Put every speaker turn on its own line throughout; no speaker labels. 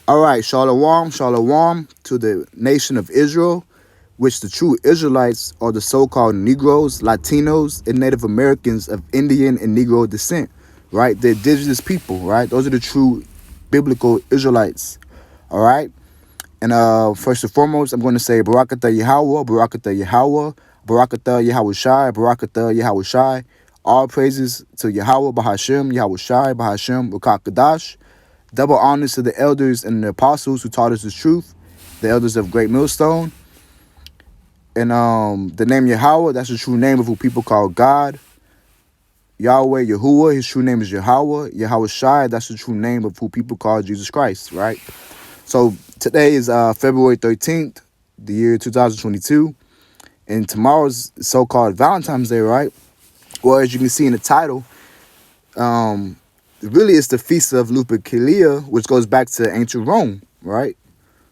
All right, shalom, shalom to the nation of Israel, which the true Israelites are the so-called Negroes, Latinos, and Native Americans of Indian and Negro descent, right? The indigenous people, right? Those are the true biblical Israelites, all right? And first and foremost, I'm going to say Barakatah Yahweh, Barakatah Yahweh, Barakatah Yahweh Shai, Barakatah Yahweh Shai. All praises to Yahweh, Bahashem, Yahweh Shai, Bahashem, Rakakadash. Double honors to the elders and the apostles who taught us the truth, the elders of Great Millstone. And the name Yahweh, that's the true name of who people call God. Yahweh, Yahuwah, his true name is Yahweh. Yahweh Shai, that's the true name of who people call Jesus Christ, right? So today is February 13th, the year 2022. And tomorrow's so-called Valentine's Day, right? Well, as you can see in the title, really it's the Feast of Lupercalia, which goes back to ancient Rome, right?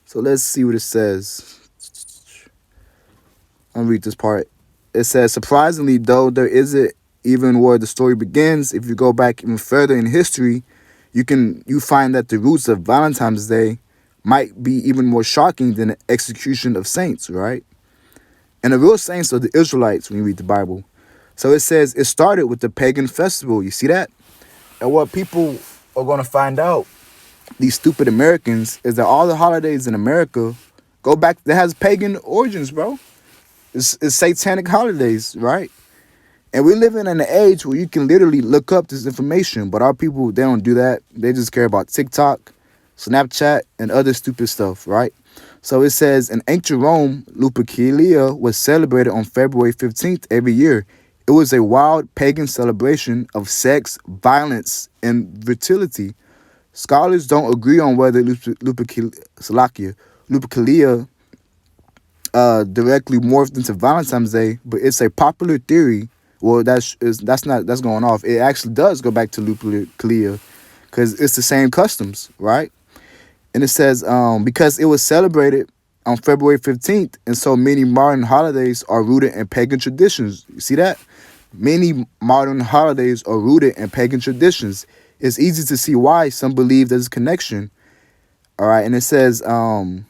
So let's see what it says. I'll read this part. It says, surprisingly, though there isn't even where the story begins, if you go back even further in history, you find that the roots of Valentine's Day might be even more shocking than the execution of saints, right? And the real saints are the Israelites when you read the Bible. So it says it started with the pagan festival. You see that? And what people are going to find out, these stupid Americans, is that all the holidays in America go back, that has pagan origins, bro. It's satanic holidays, right? And we're living in an age where you can literally look up this information, but our people, they don't do that. They just care about TikTok, Snapchat, and other stupid stuff, right? So it says, in ancient Rome, Lupercalia was celebrated on February 15th every year. It was a wild pagan celebration of sex, violence, and fertility. Scholars don't agree on whether Lupercalia directly morphed into Valentine's Day, but it's a popular theory. Well, that's going off. It actually does go back to Lupercalia because it's the same customs, right? And it says because it was celebrated on February 15th, and so many modern holidays are rooted in pagan traditions. You see that? Many modern holidays are rooted in pagan traditions. It's easy to see why some believe there's a connection. All right, and it says I'm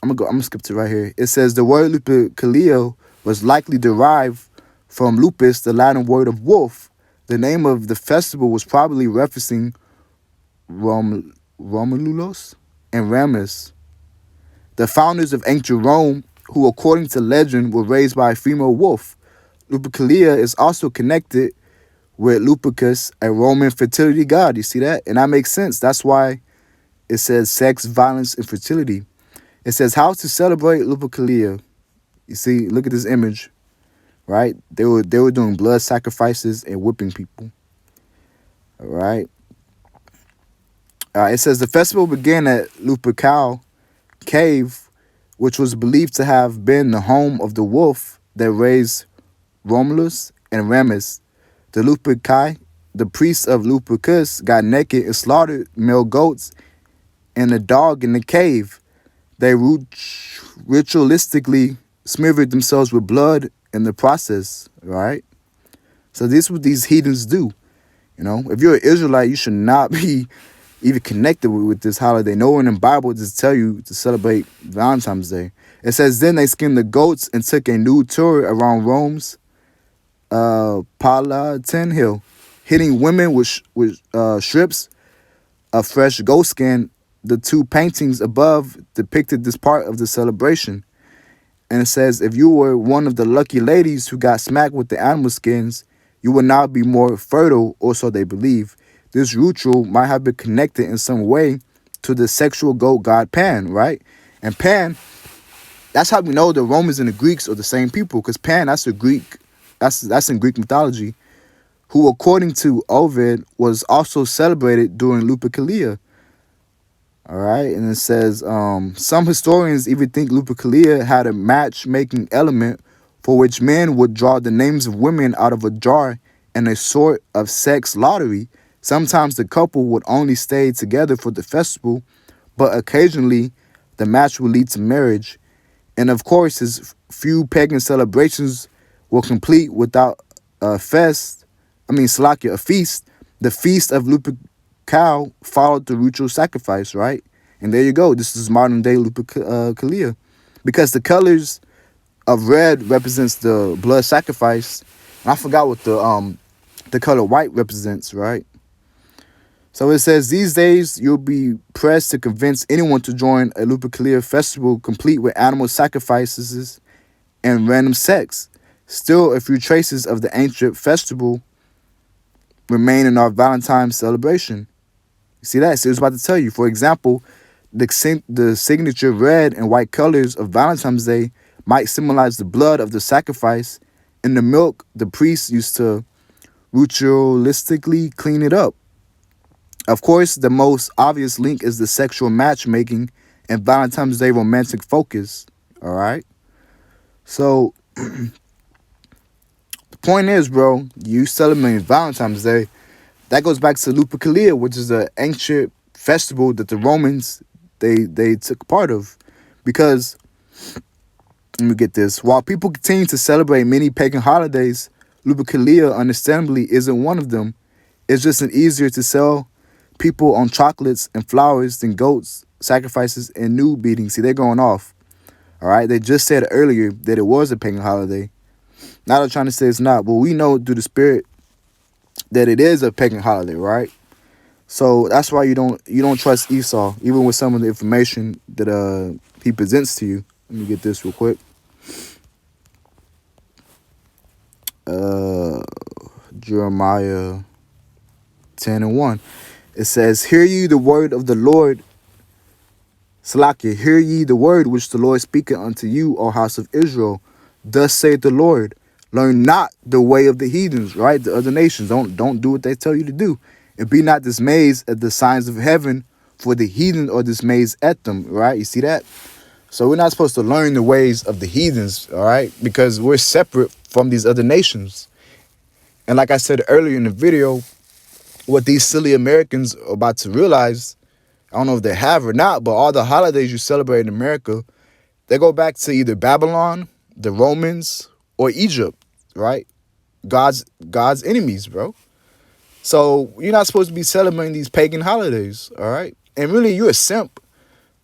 gonna skip to right here. It says the word Lupercalia was likely derived from lupus, the Latin word of wolf. The name of the festival was probably referencing Romulus and Remus, the founders of ancient Rome, who according to legend were raised by a female wolf. Lupercalia is also connected with Lupercus, a Roman fertility god. You see that? And that makes sense. That's why it says sex, violence, and fertility. It says how to celebrate Lupercalia. You see, look at this image, right? They were doing blood sacrifices and whipping people. All right. It says the festival began at Lupercal cave, which was believed to have been the home of the wolf that raised Romulus and Remus. The Luperci, the priests of Lupercus, got naked and slaughtered male goats and a dog in the cave. They ritualistically smeared themselves with blood in the process, right? So this is what these heathens do. You know, if you're an Israelite, you should not be even connected with this holiday. No one in the Bible just tell you to celebrate Valentine's Day. It says, then they skinned the goats and took a nude tour around Rome's Palatine Hill, hitting women with strips of fresh goat skin. The two paintings above depicted this part of the celebration. And it says, if you were one of the lucky ladies who got smacked with the animal skins, you would now be more fertile, or so they believe. This ritual might have been connected in some way to the sexual goat god Pan, right? And Pan, that's how we know the Romans and the Greeks are the same people, because Pan, that's a Greek, that's in Greek mythology, who according to Ovid was also celebrated during Lupercalia. All right, and it says some historians even think Lupercalia had a matchmaking element for which men would draw the names of women out of a jar in a sort of sex lottery. Sometimes the couple would only stay together for the festival, but occasionally the match would lead to marriage. And of course, his few pagan celebrations were complete without a feast. The feast of Lupercal followed the ritual sacrifice, right? And there you go. This is modern day Lupercalia. Because the colors of red represents the blood sacrifice. And I forgot what the color white represents, right? So it says, these days you'll be pressed to convince anyone to join a Lupercalia festival complete with animal sacrifices and random sex. Still, a few traces of the ancient festival remain in our Valentine celebration. You see that? So it was about to tell you. For example, the signature red and white colors of Valentine's Day might symbolize the blood of the sacrifice, and the milk the priests used to ritualistically clean it up. Of course, the most obvious link is the sexual matchmaking and Valentine's Day romantic focus. All right? So, the point is, bro, you celebrating Valentine's Day. That goes back to Lupercalia, which is an ancient festival that the Romans, they took part of. Because, let me get this, while people continue to celebrate many pagan holidays, Lupercalia, understandably, isn't one of them. It's just an easier to sell people on chocolates and flowers than goats, sacrifices, and nude beatings. See, they're going off. All right? They just said earlier that it was a pagan holiday. Now they're trying to say it's not. But we know through the spirit that it is a pagan holiday, right? So that's why you don't trust Esau, even with some of the information that he presents to you. Let me get this real quick. Jeremiah 10:1. It says, hear ye the word of the Lord. Salakia, hear ye the word which the Lord speaketh unto you, O house of Israel. Thus saith the Lord, learn not the way of the heathens, right? The other nations. Don't do what they tell you to do. And be not dismayed at the signs of heaven, for the heathen are dismayed at them, right? You see that? So we're not supposed to learn the ways of the heathens, all right? Because we're separate from these other nations. And like I said earlier in the video, what these silly Americans are about to realize, I don't know if they have or not, but all the holidays you celebrate in America, they go back to either Babylon, the Romans, or Egypt, right? God's enemies, bro. So you're not supposed to be celebrating these pagan holidays, all right? And really, you're a simp.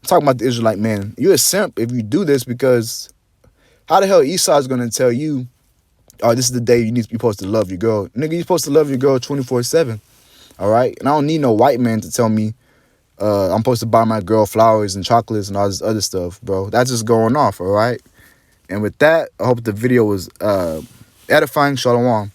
I'm talking about the Israelite man. You're a simp if you do this, because how the hell Esau is going to tell you, oh, this is the day you're supposed to love your girl. Nigga, you're supposed to love your girl 24/7. All right? And I don't need no white man to tell me I'm supposed to buy my girl flowers and chocolates and all this other stuff, bro. That's just going off, all right? And with that, I hope the video was edifying. Shalom.